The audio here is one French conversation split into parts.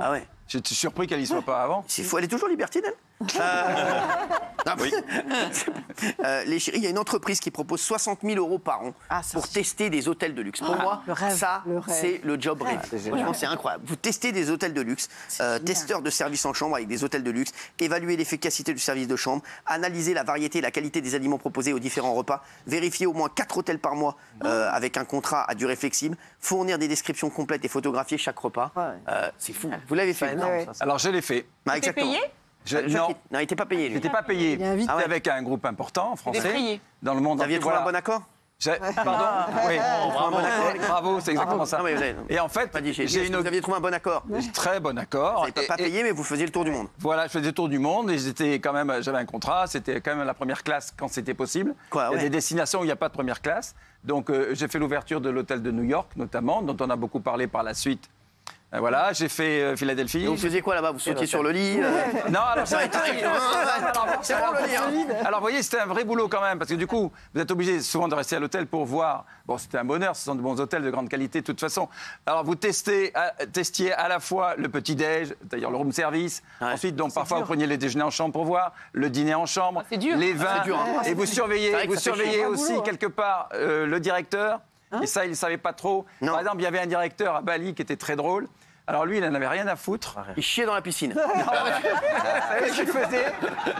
Ah ouais. J'étais surpris qu'elle y soit pas avant. Il faut aller toujours libertine, elle oui. Les chéris, il y a une entreprise qui propose 60 000 € par an pour tester des hôtels de luxe. Pour moi, ça, c'est le job rêve. Franchement, c'est incroyable. Vous testez des hôtels de luxe, testeur de services en chambre avec des hôtels de luxe, évaluer l'efficacité du service de chambre, analyser la variété et la qualité des aliments proposés aux différents repas, vérifier au moins 4 hôtels par mois avec un contrat à durée flexible, fournir des descriptions complètes et photographier chaque repas. C'est fou. Vous l'avez fait? Alors, je l'ai fait. T'es payé? Non, il n'était pas payé. Je n'étais pas payé. J'étais avec un groupe important français dans le monde. Vous aviez trouvé un bon accord? Pardon? Oui. Bravo, c'est exactement ça. Et en fait, vous aviez trouvé un bon accord? Très bon accord. Vous n'avez pas payé, mais vous faisiez le tour du monde. Voilà, je faisais le tour du monde et j'avais un contrat. C'était quand même la première classe quand c'était possible. Il y a des destinations où il n'y a pas de première classe. Donc, j'ai fait l'ouverture de l'hôtel de New York, notamment, dont on a beaucoup parlé par la suite. Voilà, j'ai fait Philadelphie. Et vous faisiez quoi là-bas? Vous sautiez sur le lit? Non, alors c'est bon le lit. Alors, vous voyez, c'était un vrai boulot quand même, parce que du coup, vous êtes obligé souvent de rester à l'hôtel pour voir. Bon, c'était un bonheur, ce sont de bons hôtels de grande qualité de toute façon. Alors, vous testiez à la fois le petit-déj, c'est-à-dire le room service. Ensuite, donc, parfois, vous preniez les déjeuners en chambre pour voir, le dîner en chambre, les vins. Et vous surveillez aussi quelque part le directeur. Et ça, il ne savait pas trop. Par exemple, il y avait un directeur à Bali qui était très drôle. Alors lui, il n'en avait rien à foutre. Il chiait dans la piscine. Vous savez ce qu'il faisait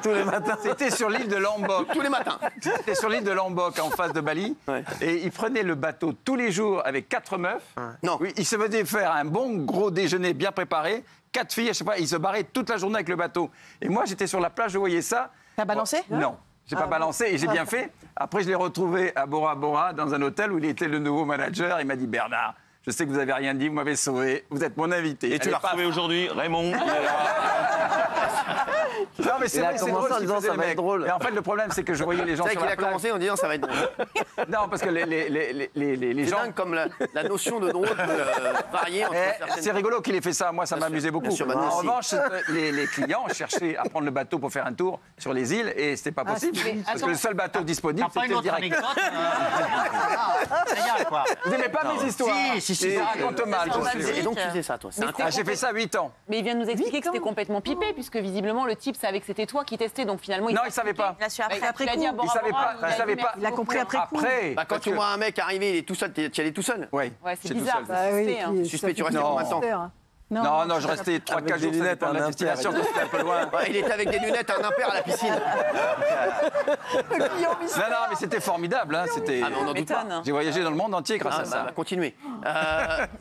tous les matins? C'était sur l'île de Lombok. Tous les matins. C'était sur l'île de Lombok, en face de Bali. Et il prenait le bateau tous les jours avec 4 meufs. Non. Oui, il se faisait faire un bon gros déjeuner bien préparé. 4 filles, je sais pas, il se barrait toute la journée avec le bateau. Et moi, j'étais sur la plage, je voyais ça. T'as balancé? Non. J'ai pas balancé et j'ai bien fait. Après, je l'ai retrouvé à Bora Bora, dans un hôtel où il était le nouveau manager. Il m'a dit, Bernard, je sais que vous avez rien dit, vous m'avez sauvé, vous êtes mon invité. Et tu l'as retrouvé aujourd'hui, Raymond? Non, mais c'est drôle en disant ça va être drôle. Et en fait, le problème, c'est que je voyais les gens sur la plage. C'est qu'il a commencé en disant ça va être drôle. Non, parce que les gens... C'est dingue comme la notion de drôle variée entre certaines... C'est rigolo qu'il ait fait ça. Moi, ça m'amusait beaucoup. En revanche, les clients cherchaient à prendre le bateau pour faire un tour sur les îles et c'était pas possible. Parce que le seul bateau disponible, c'était le direct. Vous n'aimez pas mes histoires? Si. Je raconte mal. Et donc, tu faisais ça, toi? J'ai fait ça 8 ans. Mais il vient de nous expliquer que c'était complètement pipé, puisque visiblement, le type savait que c'était toi qui testais, donc finalement... Non, il savait pas. Il a su après coup. Il savait pas. Il a compris après coup. Quand tu vois un mec arriver, il est tout seul, tu y allais tout seul? Oui. C'est bizarre, c'est suspect, tu restais combien de temps? Non, je restais 3-4 jours, lunettes à la destination, c'était un peu loin. Il était avec des lunettes à un impair à la piscine. Non, mais c'était formidable. Hein, on en doute pas. J'ai voyagé dans le monde entier grâce à ça. Continuez.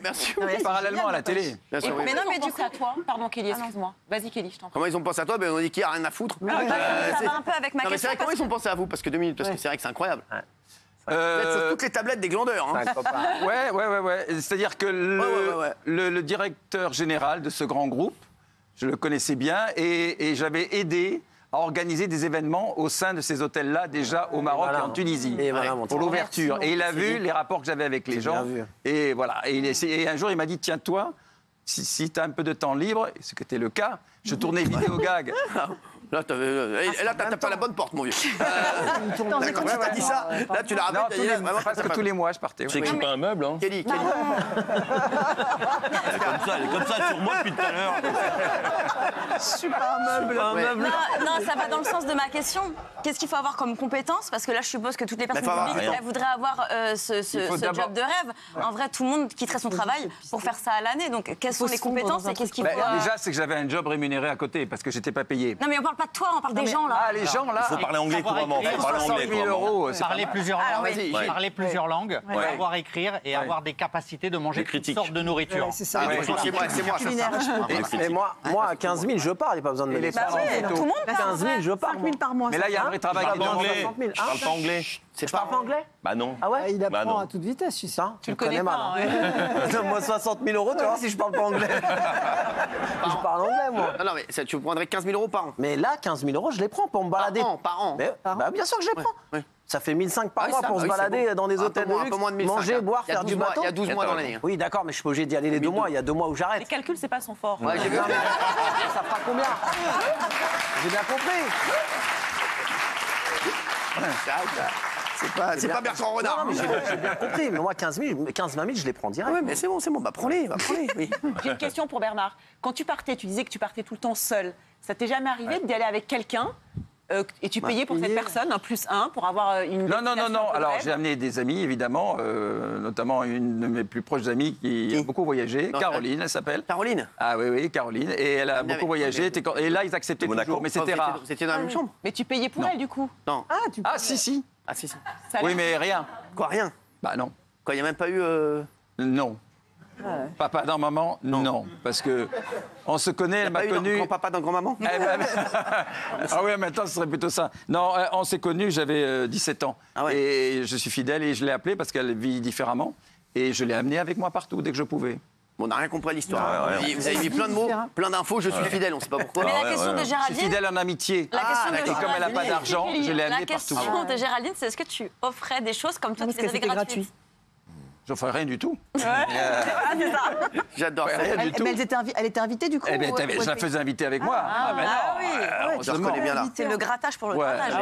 Merci. Parallèlement à la télé. Mais non, mais du coup, à toi. Pardon, Kelly, excuse-moi. Vas-y, Kelly, je t'en prie. Comment ils ont pensé à toi? On a dit qu'il n'y a rien à foutre. Ça va un peu avec ma question. C'est vrai, comment ils ont pensé à vous? Parce que 2 minutes, parce que c'est vrai que c'est incroyable. Vous êtes sur toutes les tablettes des glandeurs. Ouais. C'est-à-dire que le directeur général de ce grand groupe, je le connaissais bien et j'avais aidé à organiser des événements au sein de ces hôtels-là, déjà au Maroc et en Tunisie, pour l'ouverture. Et il a vu les rapports que j'avais avec les gens. Et voilà. Et un jour, il m'a dit, tiens, toi, si tu as un peu de temps libre, ce qui était le cas, je tournais vidéo gag. Là, t'as pas la bonne porte, mon vieux. Quand tu t'as dit ça, là, tu l'as rappelé. Presque tous les mois, je partais. C'est que je suis pas un meuble, hein. Kelly. Elle est comme ça sur moi depuis tout à l'heure. Je suis pas un meuble. Non, ça va dans le sens de ma question. Qu'est-ce qu'il faut avoir comme compétence? Parce que là, je suppose que toutes les personnes publiques voudraient avoir ce job de rêve. En vrai, tout le monde quitterait son travail pour faire ça à l'année. Donc, quelles sont les compétences et qu'est-ce qu'il faut... Déjà, c'est que j'avais un job rémunéré à côté parce que j'étais pas payé. Non, mais on parle pas de toi, on parle des gens, là. Ah, les gens, là. Il faut parler anglais couramment. Parler plusieurs langues, savoir écrire et avoir des capacités de manger toutes sortes de nourriture. C'est ça. C'est moi, ça. Moi, à 15 000, je parle, il n'y a pas besoin de me laisser. Tout le monde 15 000, je parle. 5 000 par mois. Mais là, il y a un vrai travail. Je parle pas anglais. Je parle pas anglais? Bah non. Ah ouais? Il apprend à toute vitesse, je suis ça. Tu le connais pas. Donne-moi 60 000 €, tu vois, si je parle pas anglais. Je parle anglais, moi. Non, mais tu prendrais 15 000 € par an. Mais là, 15 000 €, je les prends pour me balader. Par an. Bien sûr que je les prends. Ça fait 1 500 par mois pour se balader dans des hôtels de luxe, manger, boire, faire du bateau. Il y a 12 mois dans l'année. Oui, d'accord, mais je suis pas obligé d'y aller les 2 mois. Il y a 2 mois où j'arrête. Les calculs, c'est pas son fort. Ouais, j'ai vu. Ça fera combien? J'ai bien compris. C'est pas Bertrand Renard. Non, mais j'ai bien compris. Mais moi, 15-20 000, je les prends direct. Oui, mais c'est bon. Bah, prends-les. Oui. J'ai une question pour Bernard. Quand tu partais, tu disais que tu partais tout le temps seul. Ça t'est jamais arrivé d'y aller avec quelqu'un et tu payais pour cette personne, un +1, pour avoir une... Non. Alors, j'ai amené des amis, évidemment, notamment une de mes plus proches amies qui a beaucoup voyagé. Caroline, elle s'appelle. Caroline? Ah oui, Caroline. Et elle a beaucoup voyagé. Et là, ils acceptaient toujours, mais c'était rare. Vous étiez dans la même chambre? Mais tu payais pour elle, du coup? Non. Si. Ah, si. Oui, mais rien. Quoi, rien? Bah non. Quoi, il n'y a même pas eu... Non. Papa dans maman, non. Parce que on se connaît, elle m'a connu. Grand-papa dans grand-maman? Ah oui, maintenant ce serait plutôt ça. Non, on s'est connus, j'avais 17 ans. Ah ouais. Et je suis fidèle et je l'ai appelée parce qu'elle vit différemment. Et je l'ai amenée avec moi partout dès que je pouvais. Bon, on n'a rien compris à l'histoire. Vous avez mis plein de mots, plein d'infos, je suis fidèle, on ne sait pas pourquoi. Mais la question de Je suis Géraldine... fidèle en amitié. La question de Et comme elle n'a pas d'argent, je l'ai amenée partout. La question de Géraldine, c'est est-ce que tu offrais des choses comme toi, tu les avais gratuites? Je ferais rien du tout. J'adore ça. Rien du tout. Mais elle était invitée du coup? Je la faisais inviter avec moi. Je reconnais bien là. C'est le grattage pour le grattage.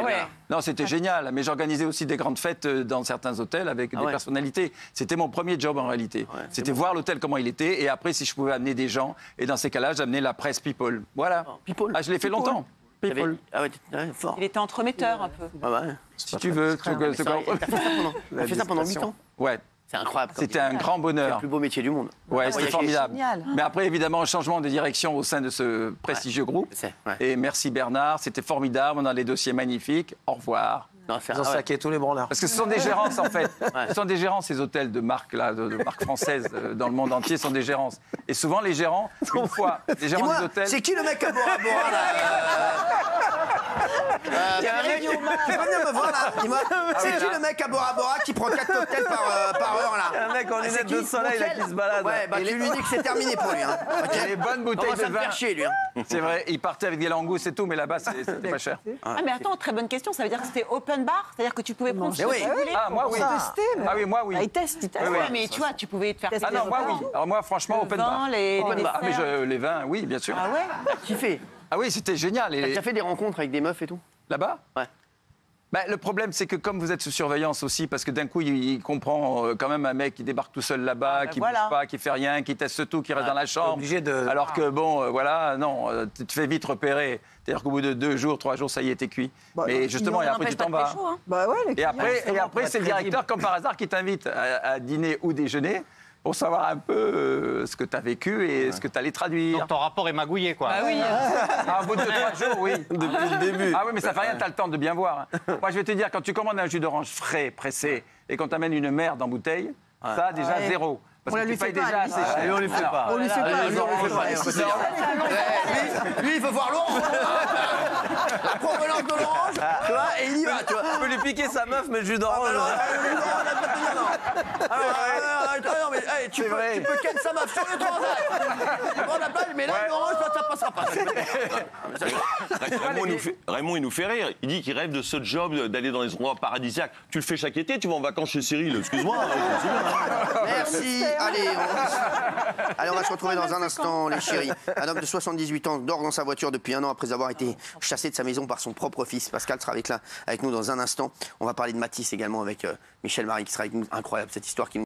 Non, c'était génial. Mais j'organisais aussi des grandes fêtes dans certains hôtels avec des personnalités. C'était mon premier job en réalité. C'était voir l'hôtel comment il était. Et après, si je pouvais amener des gens. Et dans ces cas-là, j'amenais la presse People. Voilà. People. Ah, je l'ai fait longtemps. People. Ah ouais, fort. Il était entremetteur, un peu. Ah ouais. Si tu veux. T'as fait ça pendant 8 ans? Ouais. C'est incroyable. C'était un grand C'est bonheur. le plus beau métier du monde. Ouais, c'était formidable. Génial. Mais après, évidemment, un changement de direction au sein de ce prestigieux groupe. Et merci Bernard, c'était formidable. On a des dossiers magnifiques. Au revoir. Ils ont saqué tous les branleurs. Parce que ce sont des gérances, en fait. Ce sont des gérances, ces hôtels de marque, là, de marque française dans le monde entier, sont des gérances. Et souvent, les gérants, une fois, les gérants des hôtels... C'est qui le mec à Bora Bora, là Tu peux venir me voir, là? Dis-moi, c'est qui le mec à Bora Bora qui prend 4 cocktails par heure, là? Un mec en lunettes de soleil là, qui se balade. Ouais, bah tu lui dis que c'est terminé pour lui. Hein. Okay. Les bonnes bouteilles de vin. Ça me vin. faire chier, lui. Hein. C'est vrai, il partait avec des langoustes et tout, mais là-bas, c'était pas cher. Ah, mais attends, très bonne question. Ça veut dire que c'était open bar? C'est-à-dire que tu pouvais prendre ce que tu voulais? Ah, moi, oui. Ah oui, moi, oui. Ils testent. Oui, mais tu vois, tu pouvais te faire... Ah non, moi, oui. Alors moi, franchement, open bar. Les Ah, mais les vins, oui, bien sûr. Ah ouais? Kiffé. Ah oui, c'était génial. T'as déjà fait des rencontres avec des meufs et tout? Là-bas? Ouais. Ben, le problème, c'est que comme vous êtes sous surveillance aussi, parce que d'un coup, il comprend quand même un mec qui débarque tout seul là-bas, qui ne bouge pas, qui fait rien, qui teste tout, qui reste dans la chambre. Alors que bon, voilà, non, tu te fais vite repérer. C'est-à-dire qu'au bout de 2 jours, 3 jours, ça y est, t'es cuit. Mais justement, et après, tu t'en vas. Et après, c'est le directeur, comme par hasard, qui t'invite à dîner ou déjeuner pour savoir un peu ce que tu as vécu et ce que tu allais traduire. Donc ton rapport est magouillé, quoi. Ah oui. Au bout de 3 jours, oui. Depuis le début. Ah oui, mais ça fait rien, t'as le temps de bien voir. Moi, je vais te dire, quand tu commandes un jus d'orange frais, pressé, et qu'on t'amène une merde en bouteille, ça, déjà, zéro. Parce que tu payes déjà assez cher. Et on lui fait pas. On lui fait pas. Lui, il veut voir l'orange. La provenance de l'orange, tu vois, et il y va, tu vois. On peut lui piquer sa meuf, mais le jus d'orange. Non, mais tu peux ken sa meuf sur le transat. On la balle, mais là, l'orange, ça passera pas. Raymond, il nous fait rire. Il dit qu'il rêve de ce job, d'aller dans les endroits paradisiaques. Tu le fais chaque été, tu vas en vacances chez Cyril. Excuse-moi. Merci. Allez, on va se retrouver dans un instant, les chéris. Un homme de 78 ans dort dans sa voiture depuis 1 an après avoir été chassé de sa maison par son propre fils. Pascal sera avec nous dans un instant. On va parler de Matisse également avec Michel Marie qui sera avec nous. Incroyable cette histoire qui nous